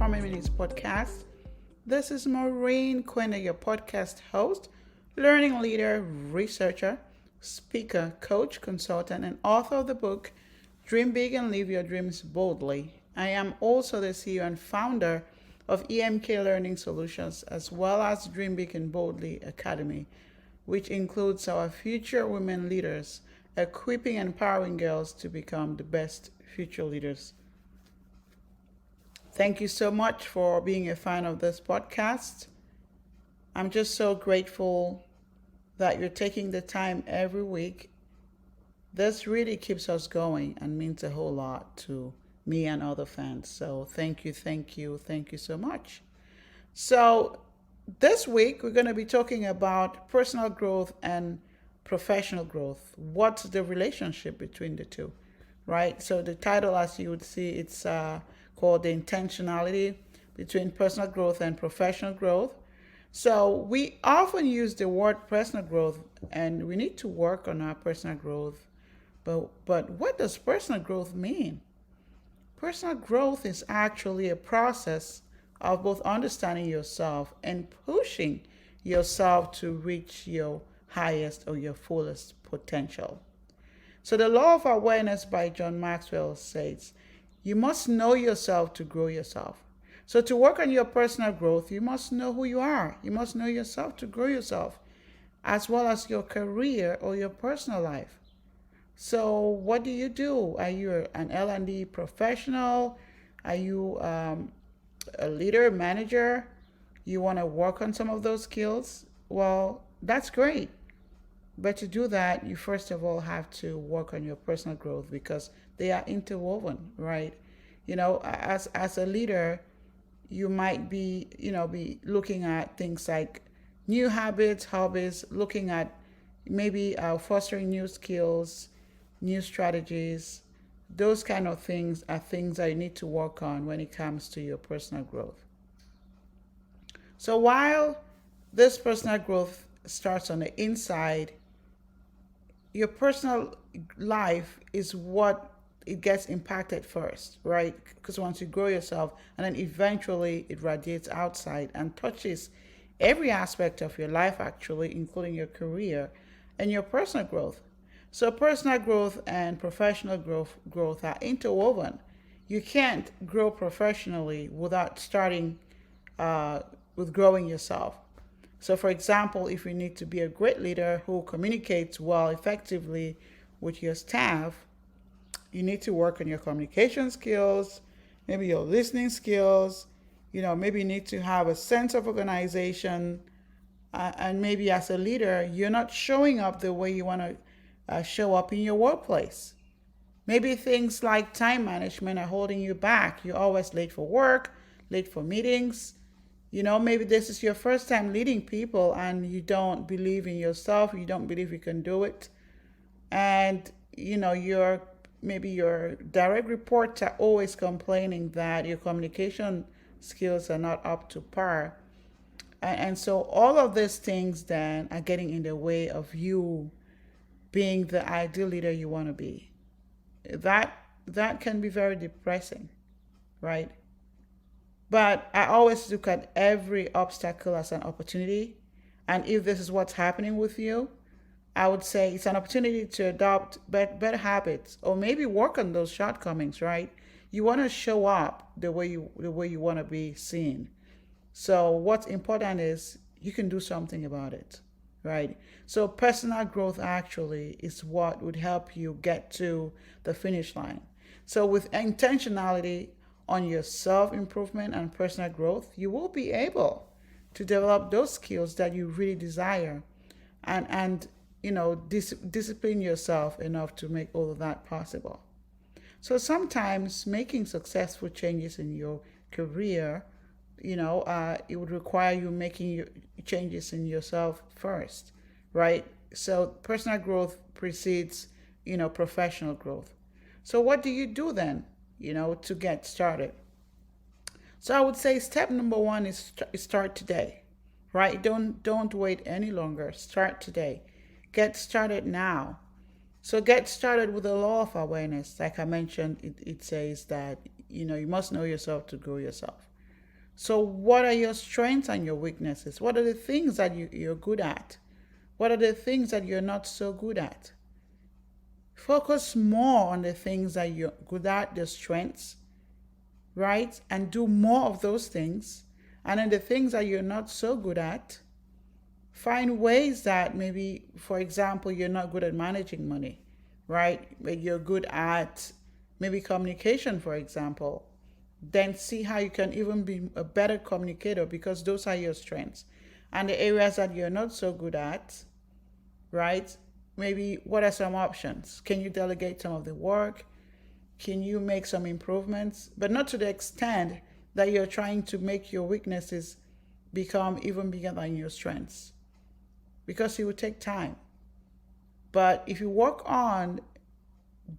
Empowerment Minutes podcast. This is Maurine Kwende, your podcast host, learning leader, researcher, speaker, coach, consultant, and author of the book Dream Big and Live Your Dreams Boldly. I am also the CEO and founder of EMK Learning Solutions, as well as Dream Big and Boldly Academy, which includes our future women leaders, equipping and empowering girls to become the best future leaders. Thank you so much for being a fan of this podcast. I'm just so grateful that you're taking the time every week. This really keeps us going and means a whole lot to me and other fans. So thank you so much. So this week we're going to be talking about personal growth and professional growth. What's the relationship between the two, right? So the title, as you would see, it's called The Intentionality Between Personal Growth and Professional Growth. So we often use the word personal growth, and we need to work on our personal growth. But what does personal growth mean? Personal growth is actually a process of both understanding yourself and pushing yourself to reach your highest or your fullest potential. So the law of awareness by John Maxwell says, you must know yourself to grow yourself. So to work on your personal growth, you must know who you are. You must know yourself to grow yourself, as well as your career or your personal life. So what do you do? Are you an L&D professional? Are you a leader, manager? You want to work on some of those skills? Well, that's great. But to do that, you first of all have to work on your personal growth because they are interwoven, right? You know, as a leader, you might be looking at things like new habits, hobbies, looking at maybe fostering new skills, new strategies. Those kind of things are things that you need to work on when it comes to your personal growth. So while this personal growth starts on the inside, your personal life is what it gets impacted first, right? Because once you grow yourself, and then eventually it radiates outside and touches every aspect of your life, actually, including your career and your personal growth. So personal growth and professional growth are interwoven. You can't grow professionally without starting with growing yourself. So for example, if you need to be a great leader who communicates well, effectively with your staff, you need to work on your communication skills, maybe your listening skills, maybe you need to have a sense of organization, and maybe as a leader, you're not showing up the way you want to show up in your workplace. Maybe things like time management are holding you back. You're always late for work, late for meetings. Maybe this is your first time leading people and you don't believe in yourself, you don't believe you can do it. And, maybe your direct reports are always complaining that your communication skills are not up to par. And so all of these things then are getting in the way of you being the ideal leader you want to be. That can be very depressing, right? But I always look at every obstacle as an opportunity. And if this is what's happening with you, I would say it's an opportunity to adopt better habits or maybe work on those shortcomings, right? You want to show up the way you want to be seen. So what's important is you can do something about it, right? So personal growth actually is what would help you get to the finish line. So with intentionality on your self-improvement and personal growth, you will be able to develop those skills that you really desire and discipline yourself enough to make all of that possible. So sometimes making successful changes in your career, it would require you making changes in yourself first, right? So personal growth precedes, professional growth. So what do you do then, to get started? So I would say step number one is start today, right? Don't wait any longer. Start today. Get started now. So get started with the law of awareness. Like I mentioned, it says that, you must know yourself to grow yourself, So, what are your strengths and your weaknesses? What are the things that you're good at? What are the things that you're not so good at? Focus more on the things that you're good at, the strengths, right? And do more of those things. And then the things that you're not so good at, find ways that maybe, for example, you're not good at managing money, right? But you're good at maybe communication, for example. Then see how you can even be a better communicator because those are your strengths. And the areas that you're not so good at, right? Maybe what are some options? Can you delegate some of the work? Can you make some improvements? But not to the extent that you're trying to make your weaknesses become even bigger than your strengths because it will take time. But if you work on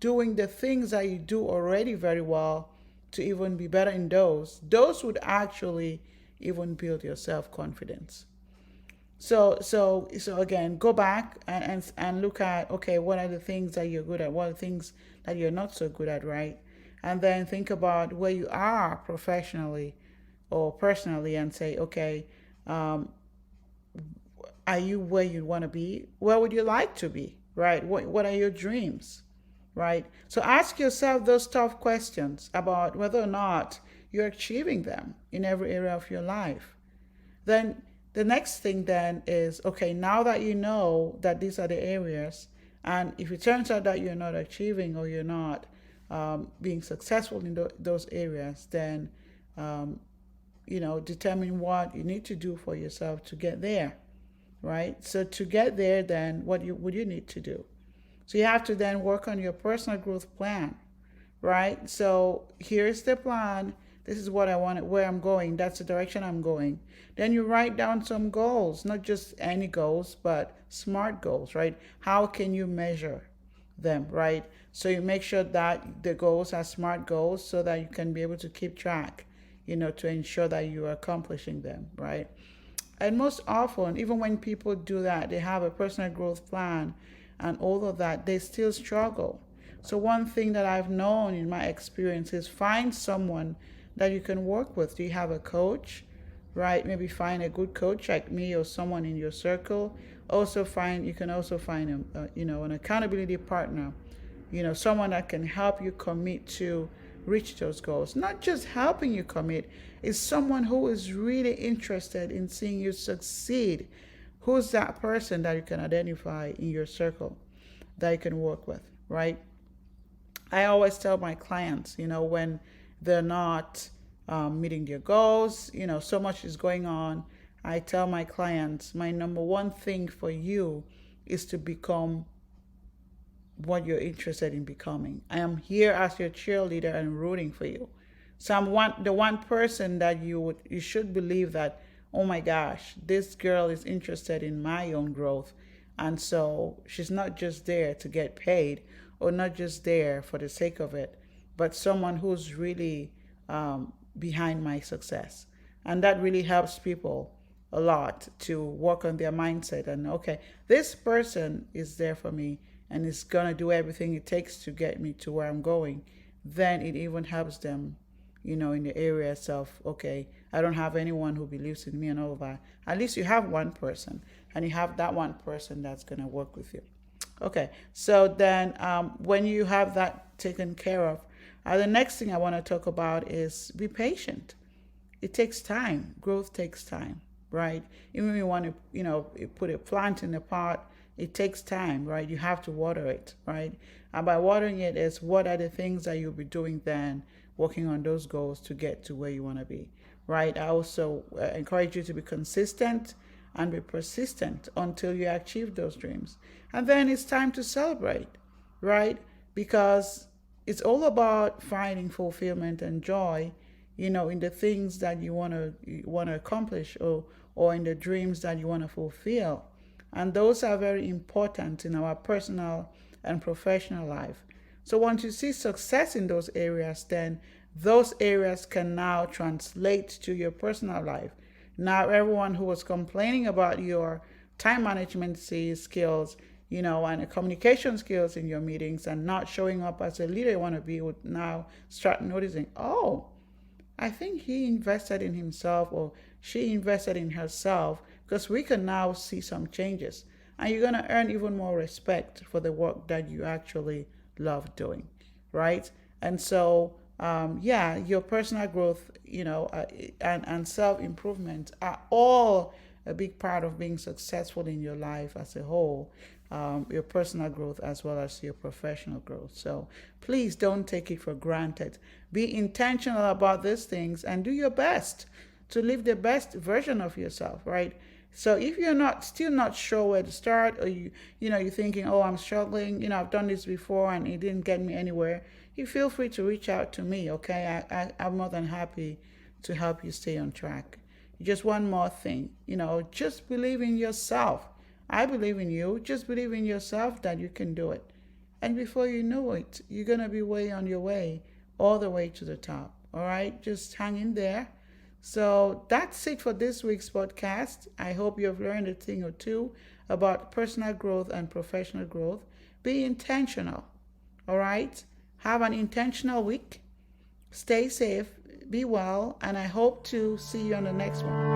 doing the things that you do already very well to even be better in those would actually even build your self-confidence. So again, go back and look at, okay, what are the things that you're good at? What are the things that you're not so good at, right? And then think about where you are professionally or personally and say, okay, um, are you where you want to be? Where would you like to be, right? What are your dreams, right? So ask yourself those tough questions about whether or not you're achieving them in every area of your life. Then the next thing then is, okay, now that you know that these are the areas, and if it turns out that you're not achieving or you're not being successful in those areas, then determine what you need to do for yourself to get there, right? So to get there, then would you need to do? So you have to then work on your personal growth plan, right? So here's the plan. This is what I want, where I'm going. That's the direction I'm going. Then you write down some goals, not just any goals, but smart goals, right? How can you measure them, right? So you make sure that the goals are smart goals so that you can be able to keep track, to ensure that you are accomplishing them, right? And most often, even when people do that, they have a personal growth plan and all of that, they still struggle. So, one thing that I've known in my experience is find someone that you can work with. Do you have a coach? Right? Maybe find a good coach like me or someone in your circle. You can also find an accountability partner, someone that can help you commit to reach those goals. Not just helping you commit, is someone who is really interested in seeing you succeed. Who's that person that you can identify in your circle that you can work with, right? I always tell my clients, when they're not meeting their goals, so much is going on. I tell my clients, my number one thing for you is to become what you're interested in becoming. I am here as your cheerleader and rooting for you. So the one person that you should believe that, oh my gosh, this girl is interested in my own growth. And so she's not just there to get paid or not just there for the sake of it, but someone who's really behind my success. And that really helps people a lot to work on their mindset and, okay, this person is there for me and is going to do everything it takes to get me to where I'm going. Then it even helps them, in the areas of, okay, I don't have anyone who believes in me and all of that. At least you have one person, and you have that one person that's going to work with you. Okay, so then when you have that taken care of, the next thing I want to talk about is be patient. It takes time. Growth takes time, right? Even if you want to, put a plant in a pot, it takes time, right? You have to water it, right? And by watering it is what are the things that you'll be doing then, working on those goals to get to where you want to be, right? I also encourage you to be consistent and be persistent until you achieve those dreams. And then it's time to celebrate, right? Because it's all about finding fulfillment and joy, in the things that you want to accomplish or in the dreams that you want to fulfill. And those are very important in our personal and professional life. So once you see success in those areas, then those areas can now translate to your personal life. Now, everyone who was complaining about your time management skills, and communication skills in your meetings and not showing up as a leader you want to be would now start noticing, oh, I think he invested in himself or she invested in herself because we can now see some changes. And you're going to earn even more respect for the work that you actually love doing, right? And so, yeah, your personal growth, and self improvement are all a big part of being successful in your life as a whole, your personal growth as well as your professional growth. So please don't take it for granted. Be intentional about these things and do your best to live the best version of yourself, right? So if you're not still not sure where to start, or you're thinking, oh, I'm struggling, I've done this before and it didn't get me anywhere, you feel free to reach out to me, okay? I'm more than happy to help you stay on track. Just one more thing, just believe in yourself. I believe in you. Just believe in yourself that you can do it. And before you know it, you're going to be way on your way, all the way to the top. All right? Just hang in there. So that's it for this week's podcast. I hope you've learned a thing or two about personal growth and professional growth. Be intentional. All right? Have an intentional week. Stay safe, be well, and I hope to see you on the next one.